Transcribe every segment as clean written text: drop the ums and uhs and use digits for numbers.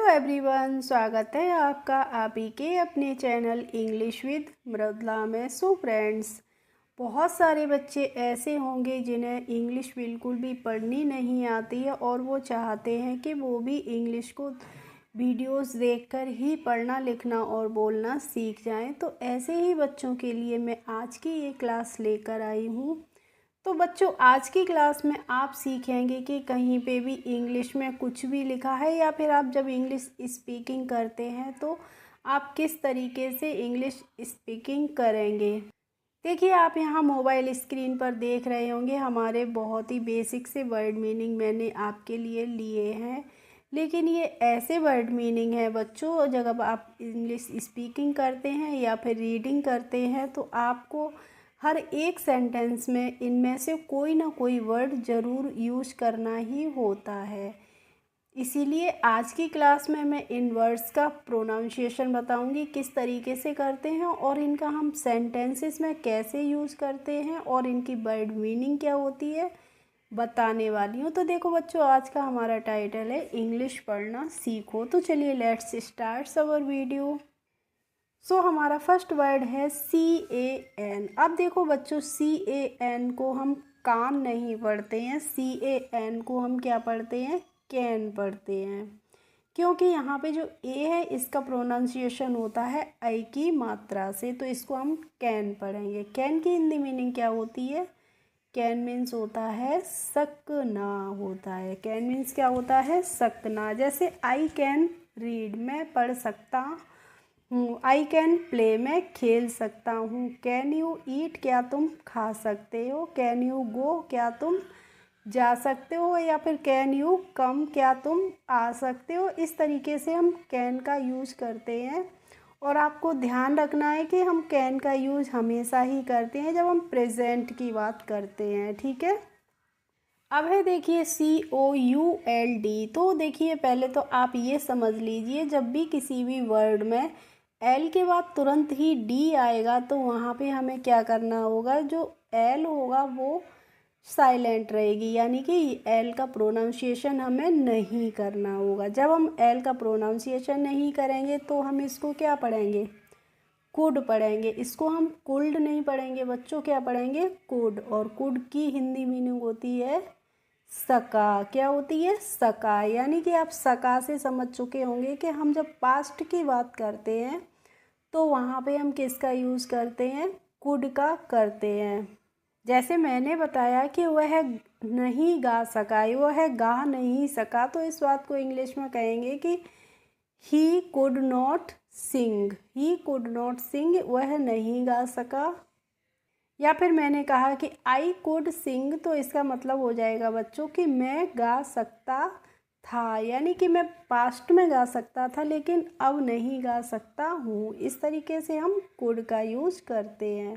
Everyone, स्वागत है आपका आप ही के अपने चैनल इंग्लिश विद मृदुला में। सो फ्रेंड्स, बहुत सारे बच्चे ऐसे होंगे जिन्हें इंग्लिश बिल्कुल भी पढ़नी नहीं आती है और वो चाहते हैं कि वो भी इंग्लिश को वीडियोस देखकर ही पढ़ना लिखना और बोलना सीख जाएं। तो ऐसे ही बच्चों के लिए मैं आज की ये क्लास लेकर आई हूँ। तो बच्चों, आज की क्लास में आप सीखेंगे कि कहीं पे भी इंग्लिश में कुछ भी लिखा है या फिर आप जब इंग्लिश स्पीकिंग करते हैं तो आप किस तरीके से इंग्लिश स्पीकिंग करेंगे। देखिए, आप यहाँ मोबाइल स्क्रीन पर देख रहे होंगे हमारे बहुत ही बेसिक से वर्ड मीनिंग मैंने आपके लिए लिए हैं। लेकिन ये ऐसे वर्ड मीनिंग है बच्चों, जब आप इंग्लिश स्पीकिंग करते हैं या फिर रीडिंग करते हैं तो आपको हर एक सेंटेंस में इनमें से कोई ना कोई वर्ड ज़रूर यूज करना ही होता है। इसीलिए आज की क्लास में मैं इन वर्ड्स का प्रोनाउंसिएशन बताऊंगी किस तरीके से करते हैं और इनका हम सेंटेंसेस में कैसे यूज़ करते हैं और इनकी वर्ड मीनिंग क्या होती है बताने वाली हूँ। तो देखो बच्चों, आज का हमारा टाइटल है इंग्लिश पढ़ना सीखो। तो चलिए लेट्स स्टार्ट अवर वीडियो। सो हमारा फर्स्ट वर्ड है CAN। अब देखो बच्चों, CAN को हम कान नहीं पढ़ते हैं, CAN को हम क्या पढ़ते हैं, कैन पढ़ते हैं। क्योंकि यहाँ पे जो ए है इसका प्रोनाउंसिएशन होता है आई की मात्रा से, तो इसको हम कैन पढ़ेंगे। कैन की हिंदी मीनिंग क्या होती है? कैन मीन्स होता है सकना होता है। कैन मीन्स क्या होता है? सकना। जैसे आई कैन रीड, मैं पढ़ सकता हूँ। आई कैन प्ले, मैं खेल सकता हूँ। कैन यू ईट, क्या तुम खा सकते हो। कैन यू गो, क्या तुम जा सकते हो। या फिर कैन यू कम, क्या तुम आ सकते हो। इस तरीके से हम कैन का यूज़ करते हैं और आपको ध्यान रखना है कि हम कैन का यूज़ हमेशा ही करते हैं जब हम प्रेजेंट की बात करते हैं, ठीक है। अब है देखिए COULD। तो देखिए, पहले तो आप ये समझ लीजिए, जब भी किसी भी वर्ड में एल के बाद तुरंत ही डी आएगा तो वहाँ पे हमें क्या करना होगा, जो एल होगा वो साइलेंट रहेगी, यानी कि एल का प्रोनाउंसिएशन हमें नहीं करना होगा। जब हम एल का प्रोनाउंसिएशन नहीं करेंगे तो हम इसको क्या पढ़ेंगे, कुड पढ़ेंगे। इसको हम कुल्ड नहीं पढ़ेंगे बच्चों, क्या पढ़ेंगे, कुड। और कुड की हिंदी मीनिंग होती है सका। क्या होती है? सका। यानी कि आप सका से समझ चुके होंगे कि हम जब पास्ट की बात करते हैं तो वहाँ पे हम किसका यूज़ करते हैं, कुड का करते हैं। जैसे मैंने बताया कि वह नहीं गा सका, वह गा नहीं सका, तो इस बात को इंग्लिश में कहेंगे कि he could not sing. He could not sing, वह नहीं गा सका। या फिर मैंने कहा कि आई कुड सिंग, तो इसका मतलब हो जाएगा बच्चों कि मैं गा सकता था, यानी कि मैं पास्ट में गा सकता था लेकिन अब नहीं गा सकता हूँ। इस तरीके से हम कुड का यूज़ करते हैं।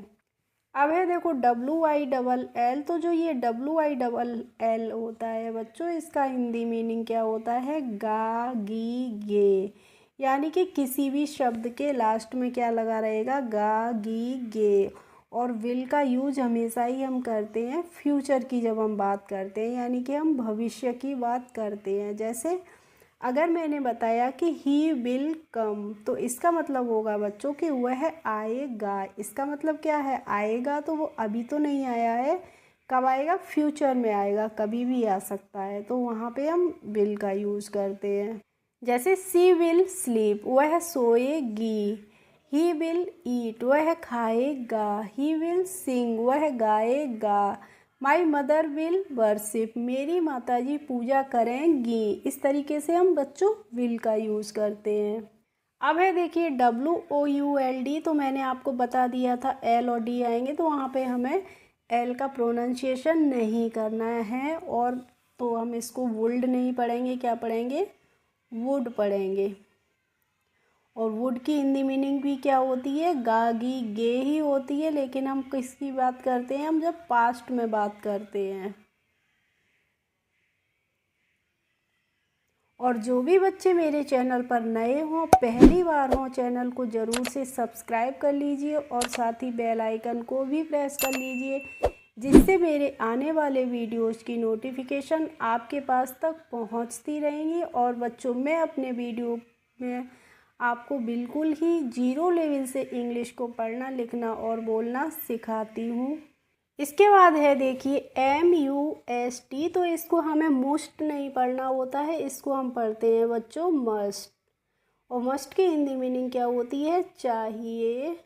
अब है देखो WILL। तो जो ये WILL होता है बच्चों, इसका हिंदी मीनिंग क्या होता है, गा गी गे। यानी कि किसी भी शब्द के लास्ट में क्या लगा रहेगा, गा गी गे। और विल का यूज हमेशा ही हम करते हैं फ्यूचर की, जब हम बात करते हैं, यानी कि हम भविष्य की बात करते हैं। जैसे अगर मैंने बताया कि ही विल कम, तो इसका मतलब होगा बच्चों कि वह आएगा। इसका मतलब क्या है, आएगा। तो वो अभी तो नहीं आया है, कब आएगा, फ्यूचर में आएगा, कभी भी आ सकता है। तो वहाँ पे हम विल का यूज़ करते हैं। जैसे सी विल स्लीप, वह सोएगी। ही विल ईट, वह खाएगा। ही विल सिंग, वह गाएगा। माई मदर विल वर्शिप, मेरी माताजी पूजा करेंगी। इस तरीके से हम बच्चों विल का यूज़ करते हैं। अब है देखिए WOULD। तो मैंने आपको बता दिया था एल और डी आएंगे तो वहाँ पे हमें एल का प्रोनाउंसिएशन नहीं करना है, और तो हम इसको वुल्ड नहीं पढ़ेंगे, क्या पढ़ेंगे, वुड पढ़ेंगे। और वुड की हिंदी मीनिंग भी क्या होती है, गा गी गे ही होती है। लेकिन हम किसकी बात करते हैं, हम जब पास्ट में बात करते हैं। और जो भी बच्चे मेरे चैनल पर नए हों, पहली बार हों, चैनल को ज़रूर से सब्सक्राइब कर लीजिए और साथ ही बेल आइकन को भी प्रेस कर लीजिए, जिससे मेरे आने वाले वीडियोज़ की नोटिफिकेशन आपके पास तक पहुंचती रहेंगी। और बच्चों, मैं अपने वीडियो में आपको बिल्कुल ही ज़ीरो लेवल से इंग्लिश को पढ़ना, लिखना और बोलना सिखाती हूँ। इसके बाद है देखिए MUST। तो इसको हमें मुस्ट नहीं पढ़ना होता है, इसको हम पढ़ते हैं बच्चों मस्ट। और मस्ट की हिंदी मीनिंग क्या होती है? चाहिए।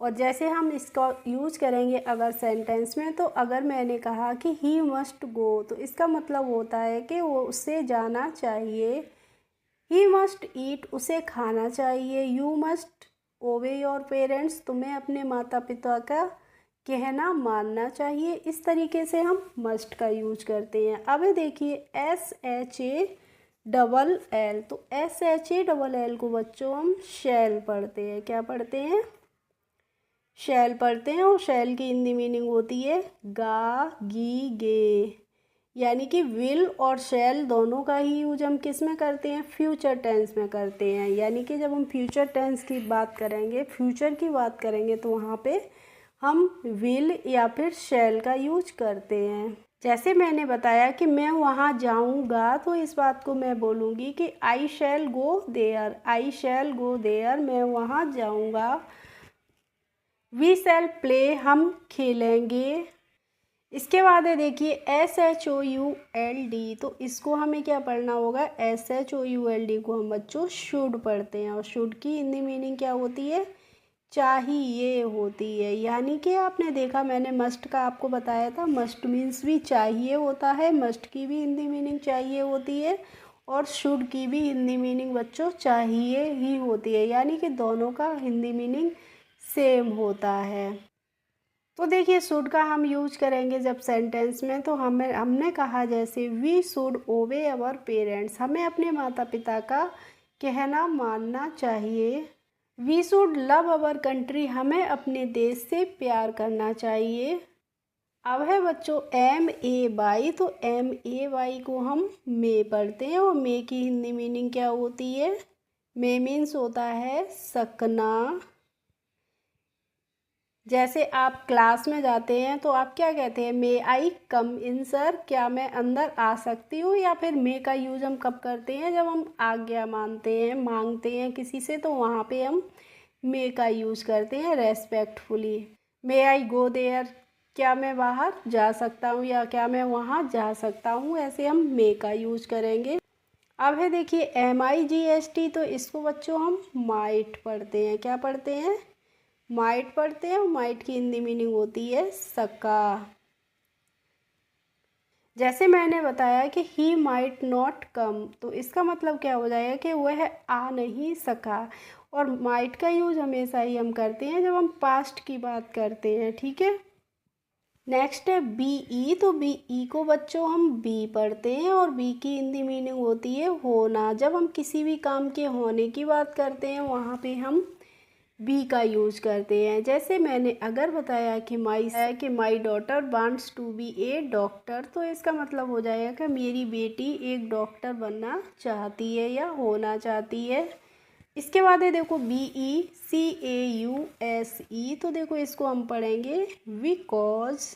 और जैसे हम इसका यूज करेंगे अगर सेंटेंस में, तो अगर मैंने कहा कि ही मस्ट गो, तो इसका मतलब होता है कि वो उसे जाना चाहिए। ही मस्ट ईट, उसे खाना चाहिए। यू मस्ट ओबे योर पेरेंट्स, तुम्हें अपने माता पिता का कहना मानना चाहिए। इस तरीके से हम मस्ट का यूज करते हैं। अब देखिए SHALL। तो SHALL को बच्चों हम शैल पढ़ते हैं। क्या पढ़ते हैं? शैल पढ़ते हैं। और शैल की हिंदी मीनिंग होती है गा गी गे। यानी कि विल और शैल दोनों का ही यूज हम किस में करते हैं? फ्यूचर टेंस में करते हैं। यानी कि जब हम फ्यूचर टेंस की बात करेंगे, फ्यूचर की बात करेंगे, तो वहाँ पे हम विल या फिर शैल का यूज करते हैं। जैसे मैंने बताया कि मैं वहाँ जाऊँगा, तो इस बात को मैं बोलूँगी कि आई शैल go there. I shell go there, मैं वहाँ जाऊँगा। वी शैल प्ले, हम खेलेंगे। इसके बाद है देखिए SHOULD। तो इसको हमें क्या पढ़ना होगा? SHOULD को हम बच्चों शुड पढ़ते हैं। और शुड की हिंदी मीनिंग क्या होती है? चाहिए होती है। यानी कि आपने देखा, मैंने मस्ट का आपको बताया था, मस्ट मीन्स भी चाहिए होता है। मस्ट की भी हिंदी मीनिंग चाहिए होती है और शुड की भी हिंदी मीनिंग बच्चों चाहिए ही होती है। यानी कि दोनों का हिंदी मीनिंग सेम होता है। तो देखिए शुड का हम यूज करेंगे जब सेंटेंस में, तो हमने कहा जैसे वी शुड ओबे अवर पेरेंट्स, हमें अपने माता पिता का कहना मानना चाहिए। We should love our country, हमें अपने देश से प्यार करना चाहिए। अब है बच्चों MAY। तो MAY को हम मे पढ़ते हैं। और मे की हिंदी मीनिंग क्या होती है? मे मीन्स होता है सकना। जैसे आप क्लास में जाते हैं तो आप क्या कहते हैं? मे आई कम इन सर, क्या मैं अंदर आ सकती हूँ? या फिर मे का यूज हम कब करते हैं? जब हम आज्ञा मानते हैं, मांगते हैं किसी से, तो वहाँ पे हम मे का यूज करते हैं respectfully. May I go there, क्या मैं बाहर जा सकता हूँ या क्या मैं वहाँ जा सकता हूँ, ऐसे हम मे का यूज करेंगे। अब है देखिए MIGST। तो इसको बच्चों हम माइट पढ़ते हैं। क्या पढ़ते हैं? माइट पढ़ते हैं। और माइट की हिंदी मीनिंग होती है सका। जैसे मैंने बताया कि ही माइट नॉट कम, तो इसका मतलब क्या हो जाएगा कि वह आ नहीं सका। और माइट का यूज हमेशा ही हम करते हैं जब हम पास्ट की बात करते हैं। ठीक है। नेक्स्ट है BE। तो BE को बच्चों हम बी पढ़ते हैं। और बी की हिंदी मीनिंग होती है होना। जब हम किसी भी काम के होने की बात करते हैं, वहाँ पे हम बी का यूज करते हैं। जैसे मैंने अगर बताया कि my daughter wants to be a doctor, तो इसका मतलब हो जाएगा कि मेरी बेटी एक डॉक्टर बनना चाहती है या होना चाहती है। इसके बाद है देखो BECAUSE। तो देखो इसको हम पढ़ेंगे बिकॉज।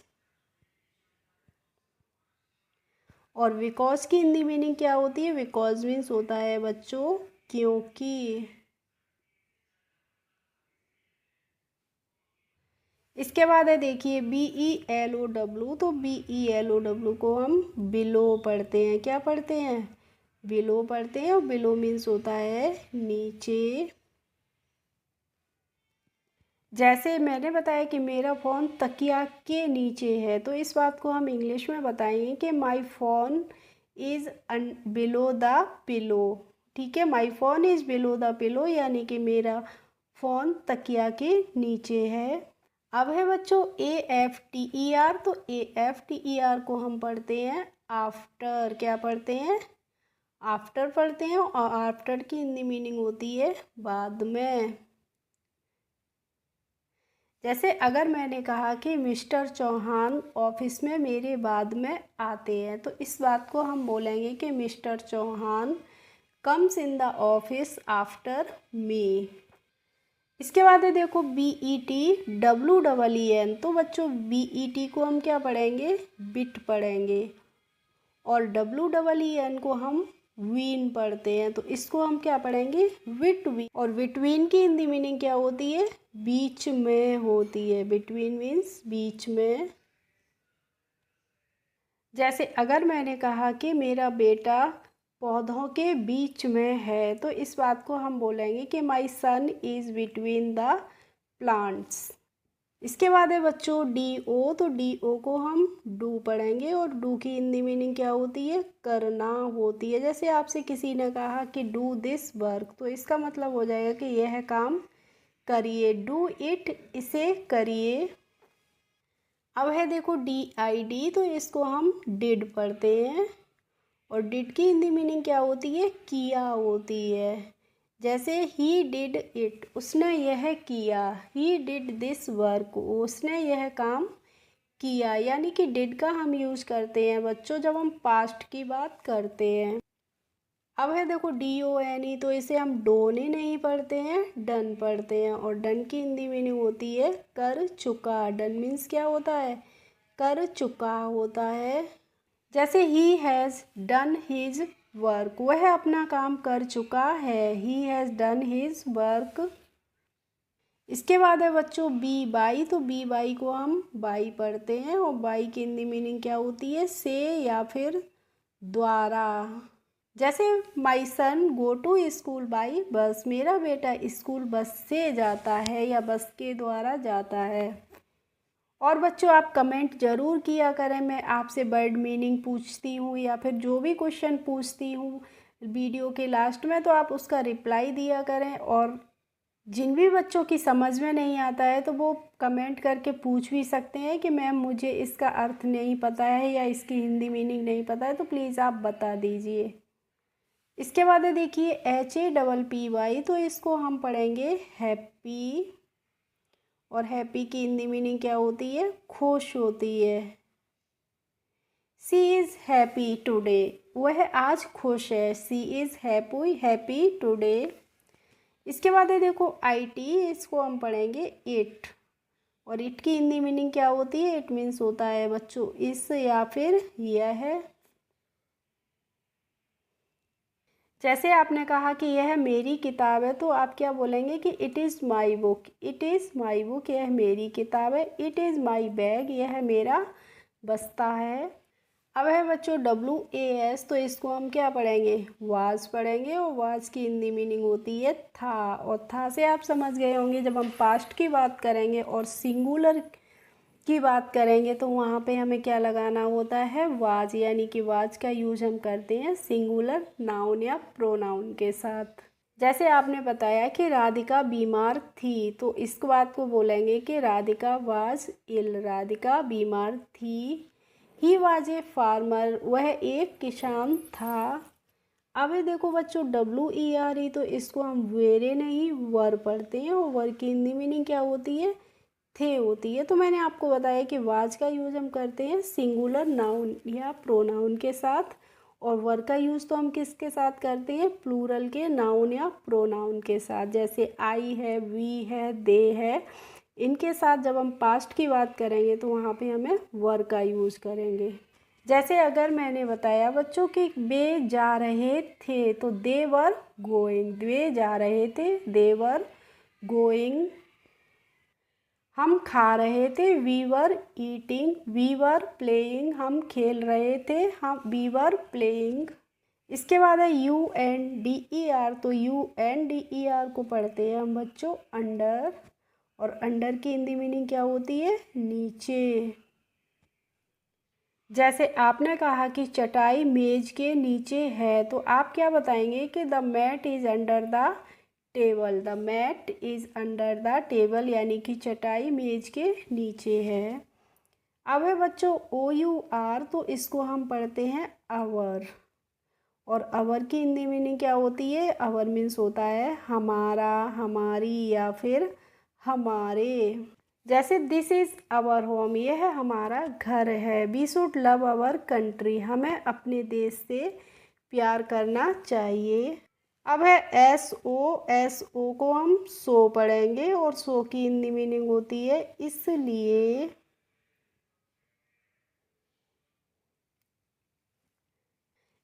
और बिकॉज की हिंदी मीनिंग क्या होती है? बिकॉज मीन्स होता है बच्चों क्योंकि। इसके बाद है देखिए BELOW। तो BELOW को हम बिलो पढ़ते हैं। क्या पढ़ते हैं? बिलो पढ़ते हैं। और बिलो मीन्स होता है नीचे। जैसे मैंने बताया कि मेरा फ़ोन तकिया के नीचे है, तो इस बात को हम इंग्लिश में बताएंगे कि my phone is below the pillow. ठीक है, my phone is below the pillow, यानी कि मेरा फ़ोन तकिया के नीचे है। अब है बच्चों AFTER। तो AFTER को हम पढ़ते हैं आफ्टर। क्या पढ़ते हैं? आफ्टर पढ़ते हैं। और आफ्टर की हिंदी मीनिंग होती है बाद में। जैसे अगर मैंने कहा कि मिस्टर चौहान ऑफिस में मेरे बाद में आते हैं, तो इस बात को हम बोलेंगे कि mister Chauhan comes in the office after me. इसके बाद है देखो BETWEEN। तो बच्चों BET को हम क्या पढ़ेंगे, बिट पढ़ेंगे, और WEEN को हम वीन पढ़ते हैं। तो इसको हम क्या पढ़ेंगे, बिटवीन। और बिटवीन की हिंदी मीनिंग क्या होती है, बीच में होती है। बिटवीन मीन्स बीच में। जैसे अगर मैंने कहा कि मेरा बेटा पौधों के बीच में है, तो इस बात को हम बोलेंगे कि माई सन इज़ बिटवीन द प्लांट्स। इसके बाद है बच्चों DO। तो DO को हम डू पढ़ेंगे, और डू की हिंदी मीनिंग क्या होती है, करना होती है। जैसे आपसे किसी ने कहा कि डू दिस वर्क, तो इसका मतलब हो जाएगा कि यह काम करिए, डू इट, इसे करिए। अब है देखो DID। तो इसको हम डिड पढ़ते हैं, और डिड की हिंदी मीनिंग क्या होती है, किया होती है। जैसे ही डिड इट, उसने यह किया। ही डिड दिस वर्क, उसने यह काम किया। यानी कि डिड का हम यूज करते हैं बच्चों जब हम पास्ट की बात करते हैं। अब है देखो DONE। तो इसे हम डोने नहीं पढ़ते हैं, डन पढ़ते हैं, और डन की हिंदी मीनिंग होती है कर चुका। डन मीन्स क्या होता है, कर चुका होता है। जैसे he has done his work, वह अपना काम कर चुका है। He has done his work. इसके बाद है बच्चों बाई। तो बाई को हम बाई पढ़ते हैं, और बाई की हिंदी मीनिंग क्या होती है, से या फिर द्वारा। जैसे my son go to school by bus, मेरा बेटा स्कूल बस से जाता है या बस के द्वारा जाता है। और बच्चों आप कमेंट ज़रूर किया करें, मैं आपसे वर्ड मीनिंग पूछती हूँ या फिर जो भी क्वेश्चन पूछती हूँ वीडियो के लास्ट में, तो आप उसका रिप्लाई दिया करें। और जिन भी बच्चों की समझ में नहीं आता है तो वो कमेंट करके पूछ भी सकते हैं कि मैम मुझे इसका अर्थ नहीं पता है या इसकी हिंदी मीनिंग नहीं पता है, तो प्लीज़ आप बता दीजिए। इसके बाद है देखिए HAPPY। तो इसको हम पढ़ेंगे हैप्पी, और हैप्पी की हिंदी मीनिंग क्या होती है, खुश होती है। सी इज़ हैप्पी टुडे, वह आज खुश है। सी इज़ हैप्पी टुडे। इसके बाद है देखो IT। इसको हम पढ़ेंगे इट, और इट की हिंदी मीनिंग क्या होती है, इट मीन्स होता है बच्चों इस या फिर यह। जैसे आपने कहा कि यह मेरी किताब है, तो आप क्या बोलेंगे कि it is my book. It is my book, यह मेरी किताब है। इट इज़ माई बैग, यह मेरा बस्ता है। अब है बच्चों WAS। तो इसको हम क्या पढ़ेंगे, वाज पढ़ेंगे, और वाज की हिंदी मीनिंग होती है था। और था से आप समझ गए होंगे जब हम पास्ट की बात करेंगे और सिंगुलर की बात करेंगे तो वहाँ पे हमें क्या लगाना होता है, वाज। यानी कि वाज का यूज हम करते हैं सिंगुलर नाउन या प्रोनाउन के साथ। जैसे आपने बताया कि राधिका बीमार थी, तो इस बात को बोलेंगे कि राधिका वाज इल, राधिका बीमार थी। ही वाज ए फार्मर, वह एक किसान था। अब ये देखो बच्चों WERE। तो इसको हम वेरे नहीं वर पढ़ते हैं, और वर की हिंदी मीनिंग क्या होती है, थे होती है। तो मैंने आपको बताया कि वाज का यूज हम करते हैं सिंगुलर नाउन या प्रोनाउन के साथ, और वर का यूज तो हम किसके साथ करते हैं, प्लूरल के नाउन या प्रोनाउन के साथ। जैसे आई है, वी है, दे है, इनके साथ जब हम पास्ट की बात करेंगे तो वहाँ पे हमें वर का यूज करेंगे। जैसे अगर मैंने बताया बच्चों कि वे जा रहे थे, तो दे वर गोइंग, वे जा रहे थे, दे वर गोइंग। हम खा रहे थे, we were eating. We were playing, हम खेल रहे थे, हम वी वर प्लेइंग। इसके बाद है UNDER। तो UNDER को पढ़ते हैं हम बच्चों अंडर, और अंडर की हिंदी मीनिंग क्या होती है, नीचे। जैसे आपने कहा कि चटाई मेज के नीचे है, तो आप क्या बताएंगे कि the mat is under the table. The mat is under the table, यानी कि चटाई मेज के नीचे है। अब है बच्चों OUR। तो इसको हम पढ़ते हैं आवर, और आवर की हिंदी मीनिंग क्या होती है, आवर मीन्स होता है हमारा, हमारी या फिर हमारे। जैसे दिस इज़ आवर होम, यह हमारा घर है। We should love our country, हमें अपने देश से प्यार करना चाहिए। अब है एस ओ, एस ओ को हम सो पढ़ेंगे और सो की हिंदी मीनिंग होती है इसलिए।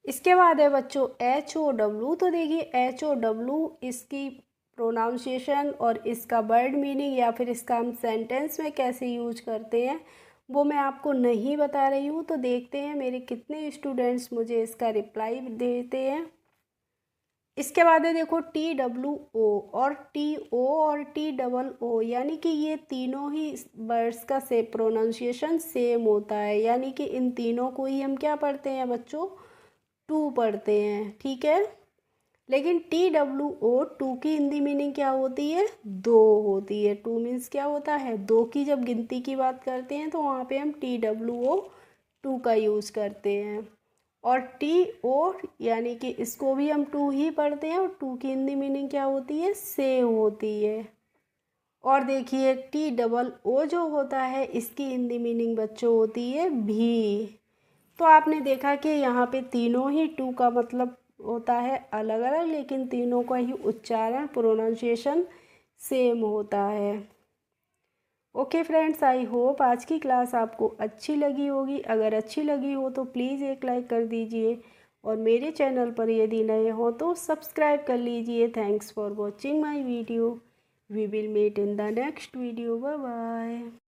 इसके बाद है बच्चों एच ओ डब्लू। तो देखिए एच ओ डब्लू इसकी प्रोनाउंसिएशन और इसका वर्ड मीनिंग या फिर इसका हम सेंटेंस में कैसे यूज करते हैं वो मैं आपको नहीं बता रही हूँ। तो देखते हैं मेरे कितने स्टूडेंट्स मुझे इसका रिप्लाई देते हैं। इसके बाद है देखो टी डब्लू ओ और टी ओ और टी डबल ओ, यानी कि ये तीनों ही वर्ड्स का से प्रोनाउंसिएशन सेम होता है, यानी कि इन तीनों को ही हम क्या पढ़ते हैं बच्चों, टू पढ़ते हैं। ठीक है, लेकिन टी डब्लू ओ टू की हिंदी मीनिंग क्या होती है, दो होती है। टू मीन्स क्या होता है, दो की जब गिनती की बात करते हैं तो वहाँ पे हम टी डब्लू ओ टू का यूज़ करते हैं। और टी ओ यानी कि इसको भी हम टू ही पढ़ते हैं और टू की हिंदी मीनिंग क्या होती है, से होती है। और देखिए टी डबल ओ जो होता है इसकी हिंदी मीनिंग बच्चों होती है भी। तो आपने देखा कि यहाँ पे तीनों ही टू का मतलब होता है अलग अलग, लेकिन तीनों का ही उच्चारण प्रोनाउंसिएशन सेम होता है। ओके फ्रेंड्स, आई होप आज की क्लास आपको अच्छी लगी होगी। अगर अच्छी लगी हो तो प्लीज़ एक लाइक कर दीजिए और मेरे चैनल पर यदि नए हो तो सब्सक्राइब कर लीजिए। Thanks for watching my video. We will meet in the next video. Bye bye.